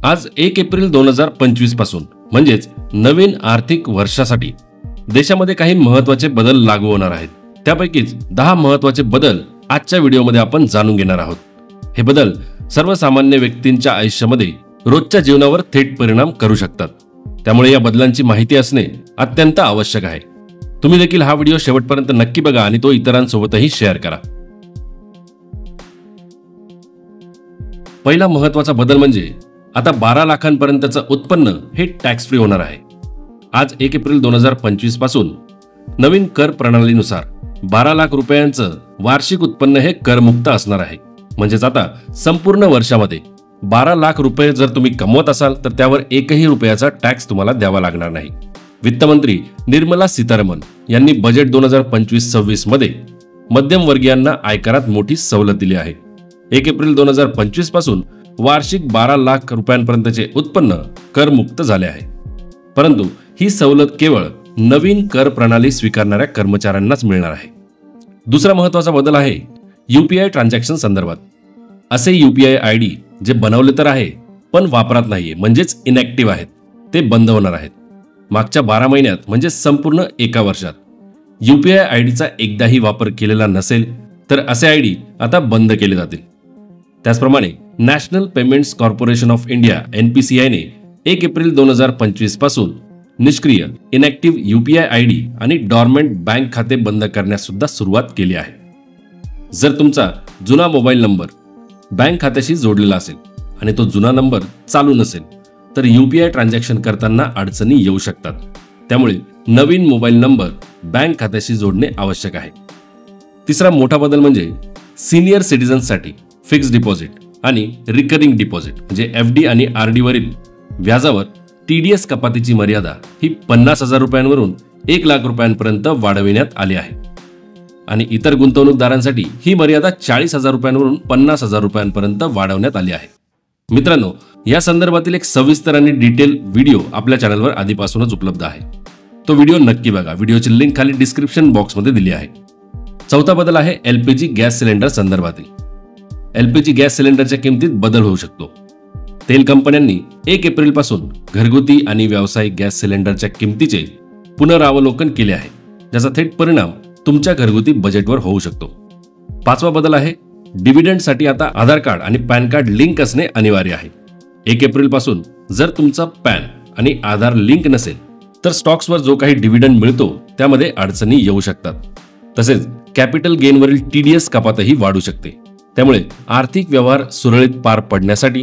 आज 1 एप्रिल 2025 पासून म्हणजेच नवीन आर्थिक वर्षासाठी देशामध्ये काही महत्त्वाचे बदल लागू होणार आहेत। त्यापैकीच 10 महत्त्वाचे बदल आजच्या व्हिडिओमध्ये आपण जाणून घेणार आहोत। हे बदल सर्वसामान्य व्यक्तींच्या आयुष्यामध्ये रोजच्या जीवनावर थेट परिणाम करू शकतात। त्यामुळे या बदलांची माहिती असणे अत्यंत आवश्यक आहे। तुम्ही देखील हा व्हिडिओ शेवटपर्यंत नक्की बघा आणि तो इतरांसोबतही शेअर करा। पहिला महत्त्वाचा बदल म्हणजे आता 12 लाखांपर्यंतचं उत्पन्न हे टॅक्स फ्री होणार आहे। आज 1 एप्रिल 2025 पासून नवीन कर प्रणालीनुसार 12 लाख रुपयांचं वार्षिक उत्पन्न हे करमुक्त असणार आहे। म्हणजेच आता संपूर्ण वर्षामध्ये 12 लाख रुपये जर तुम्ही कमवत असाल तर त्यावर एकही रुपयाचा टॅक्स तुम्हाला द्यावा लागणार नाही। वित्तमंत्री निर्मला सीतारामन यांनी बजेट 2025-26 मध्ये मध्यमवर्गीयांना आयकरात मोठी सवलत दिली आहे। 1 एप्रिल 2025 पासून वार्षिक 12 लाख रुपयांपर्यंतचे उत्पन्न करमुक्त झाले आहे। परंतु ही सवलत केवळ नवीन कर प्रणाली स्वीकारणाऱ्या कर्मचाऱ्यांनाच मिळणार आहे। दुसरा महत्त्वाचा बदल आहे यूपीआय ट्रान्झॅक्शन संदर्भात। असे यूपीआय आयडी जे बनवले तर आहे पण वापरात नाहीये म्हणजेच इनॅक्टिव्ह आहेत ते बंद होणार आहेत। मागच्या 12 महिन्यात म्हणजे संपूर्ण एका वर्षात यूपीआय आयडीचा एकदाही वापर केलेला नसेल तर असे आयडी आता बंद केले जातील। त्याचप्रमाणे national payments corporation of India NPCI ने 1 एप्रिल 2025 पासून निष्क्रिय इनॅक्टिव्ह यूपीआय आयडी आणि डॉर्मंट बँक खाते बंद करण्यास सुद्धा सुरुवात केली आहे। जर तुमचा जुना मोबाईल नंबर बँक खात्याशी जोडलेला असेल आणि तो जुना नंबर चालू नसेल तर यूपीआय ट्रान्झॅक्शन करताना अडचणी येऊ शकतात। त्यामुळे नवीन मोबाईल नंबर बँक खात्याशी जोडणे आवश्यक आहे। तिसरा मोठा बदल म्हणजे सीनियर सिटीजन्ससाठी फिक्स्ड डिपॉझिट आणि रिकरिंग डिपॉझिट म्हणजे FD आणि RD वरील व्याजावर TDS कपातीची मर्यादा ही 50,000 रुपयांवरून 1 लाख रुपयांपर्यंत वाढविण्यात आली आहे आणि इतर गुंतवणूकदारांसाठी ही मर्यादा 40,000 रुपयांवरून 50,000 रुपयांपर्यंत वाढवण्यात आली आहे। मित्रांनो, या संदर्भातील एक सविस्तर आणि डिटेल व्हिडिओ आपल्या चॅनलवर आधीपासूनच उपलब्ध आहे। तो व्हिडिओ नक्की बघा। व्हिडिओची लिंक खाली डिस्क्रिप्शन बॉक्समध्ये दिली आहे। चौथा बदल आहे LPG गॅस सिलेंडर संदर्भातील। LPG गॅस सिलेंडरच्या किमतीत बदल होऊ शकतो। तेल कंपन्यांनी 1 एप्रिल पासून घरगुती आणि व्यावसायिक गॅस सिलेंडरच्या किमतीचे पुनरावलोकन केले आहे, ज्याचा थेट परिणाम तुमच्या घरगुती बजेटवर होऊ शकतो। पाचवा बदल आहे डिव्हिडंडसाठी आता आधार कार्ड आणि पॅन कार्ड लिंक असणे अनिवार्य आहे। 1 एप्रिल पासून जर तुमचा पॅन आणि आधार लिंक नसेल तर स्टॉक्सवर जो काही डिव्हिडंड मिळतो त्यामध्ये अडचणी येऊ शकतात। तसेच कॅपिटल गेनवरील TDS कपातही वाढू शकते। त्यामुळे आर्थिक व्यवहार सुरळीत पार पडण्यासाठी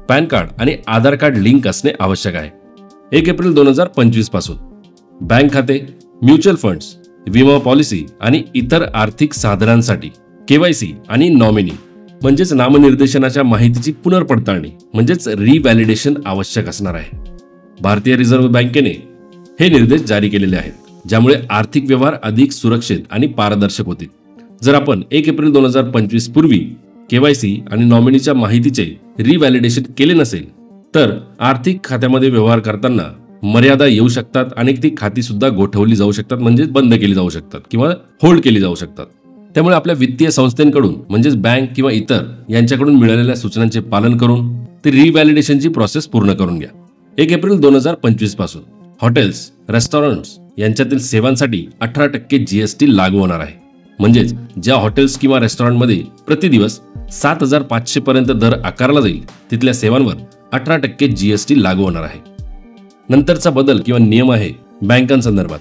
पॅन कार्ड आणि आधार कार्ड लिंक असणे आवश्यक आहे। 1 एप्रिल 2025 पासून बँक खाते, म्युच्युअल फंड्स, विमा पॉलिसी आणि इतर आर्थिक साधनांसाठी KYC आणि नॉमिनी म्हणजेच नामनिर्देशनाच्या माहितीची पुनर्पडताळणी म्हणजेच रिव्हॅलिडेशन आवश्यक असणार आहे। भारतीय रिझर्व्ह बँकेने हे निर्देश जारी केलेले आहेत, ज्यामुळे आर्थिक व्यवहार अधिक सुरक्षित आणि पारदर्शक होतील। जर आपण 1 एप्रिल 2025 पूर्वी KYC आणि नॉमिनीच्या माहितीचे रिव्हॅलिडेशन केले नसेल तर आर्थिक खात्यामध्ये व्यवहार करताना मर्यादा येऊ शकतात आणि ती खाती सुद्धा गोठवली जाऊ शकतात म्हणजे बंद केली जाऊ शकतात किंवा होल्ड केली जाऊ शकतात। त्यामुळे आपल्या वित्तीय संस्थेकडून म्हणजेच बँक किंवा इतर यांच्याकडून मिळालेल्या सूचनांचे पालन करून ती रिव्हॅलिडेशनची प्रोसेस पूर्ण करून घ्या। 1 एप्रिल 2025 पासून हॉटेल्स, रेस्टॉरंट्स यांच्यातील सेवांसाठी 18% GST लागू होणार आहे। म्हणजेच ज्या हॉटेल्स किंवा रेस्टॉरंटमध्ये प्रतिदिवस 7,500 पर्यंत दर आकारला जाईल तिथल्या सेवांवर 18% GST लागू होणार आहे। नंतरचा बदल किंवा नियम आहे बँकांसंदर्भात।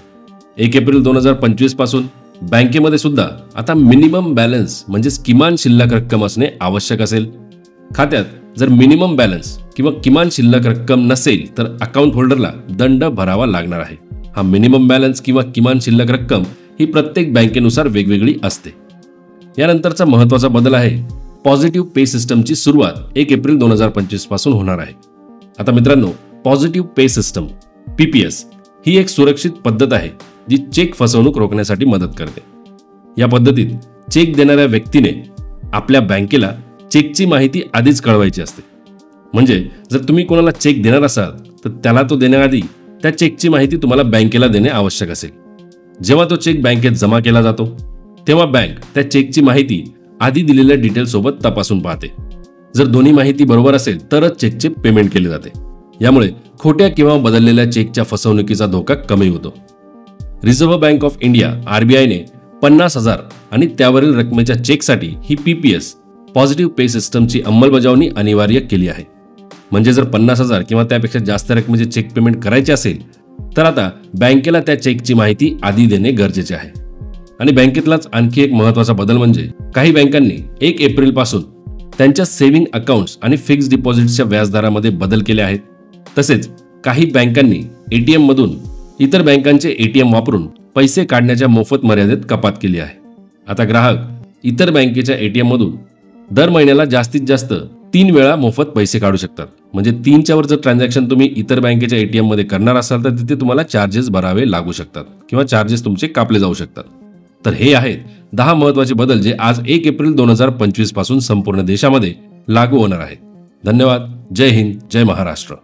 1 एप्रिल 2025 पासून बँकेमध्ये सुद्धा आता मिनिमम बॅलन्स म्हणजेच किमान शिल्लक रक्कम असणे आवश्यक असेल। खात्यात जर मिनिमम बॅलन्स किंवा किमान शिल्लक रक्कम नसेल तर अकाउंट होल्डरला दंड भरावा लागणार आहे। हा मिनिमम बॅलन्स किंवा किमान शिल्लक रक्कम ही प्रत्येक बँकेनुसार वेगवेगळी असते। यानंतरचा महत्त्वाचा बदल आहे पॉझिटिव्ह पे सिस्टमची सुरुवात 1 एप्रिल 2025 पासून होणार आहे। आता मित्रांनो, पॉझिटिव्ह पे सिस्टम PPS ही एक सुरक्षित पद्धत आहे जी चेक फसवणूक रोखण्यासाठी मदत करते। या पद्धतीत चेक देणाऱ्या व्यक्तीने आपल्या बँकेला चेकची माहिती आधीच कळवायची असते। म्हणजे जर तुम्ही कोणाला चेक देणार असाल तर त्याला तो देण्याआधी त्या चेकची माहिती तुम्हाला बँकेला देणे आवश्यक असेल। जेव्हा तो चेक बँकेत जमा केला जातो तेव्हा बँक त्या चेकची माहिती आधी दिलेल्या डिटेल सोबत तपासून पाहते। जर दोन्ही माहिती बरोबर असेल तरच चेकचे पेमेंट केले जाते. यामुळे खोट्या किंवा बदललेल्या चेकच्या फसवणुकीचा धोका कमी होतो. रिझर्व्ह बँक ऑफ इंडिया RBIने 50,000 आणि त्यावरील रकमेच्या चेकसाठी ही PPS पॉझिटिव्ह पे सिस्टमची अंमलबजावणी अनिवार्य केली आहे. म्हणजे जर 50,000 किंवा त्यापेक्षा जास्त रकमेचे चेक पेमेंट करायचे असेल तर आता बँकेला त्या चेकची माहिती आधी देणे गरजेचे आहे. आणि बँकेतलाच आणखी एक महत्त्वाचा बदल म्हणजे काही बँकांनी 1 एप्रिल पासून त्यांच्या सेव्हिंग अकाउंट्स आणि फिक्स्ड डिपॉझिट्सच्या व्याजदरामध्ये बदल केले आहेत. तसेच काही बँकांनी ATM मधून इतर बँकांचे ATM वापरून पैसे काढण्याच्या मोफत मर्यादेत कपात केली आहे. आता ग्राहक इतर बँकेच्या ATM मधून दर महिन्याला जास्तीत जास्त 3 वेळा मोफत पैसे काढू शकतात. म्हणजे 3च्या वर जर ट्रान्झॅक्शन तुम्ही इतर बँकेच्या ATM मध्ये करणार असाल तर तिथे तुम्हाला चार्जेस भरावे लागू शकतात किंवा चार्जेस तुमचे कापले जाऊ शकतात. तर हे आहेत 10 महत्त्वाचे बदल जे आज 1 एप्रिल 2025 पासून संपूर्ण देशामध्ये लागू होणार आहेत. धन्यवाद. जय हिंद, जय महाराष्ट्र.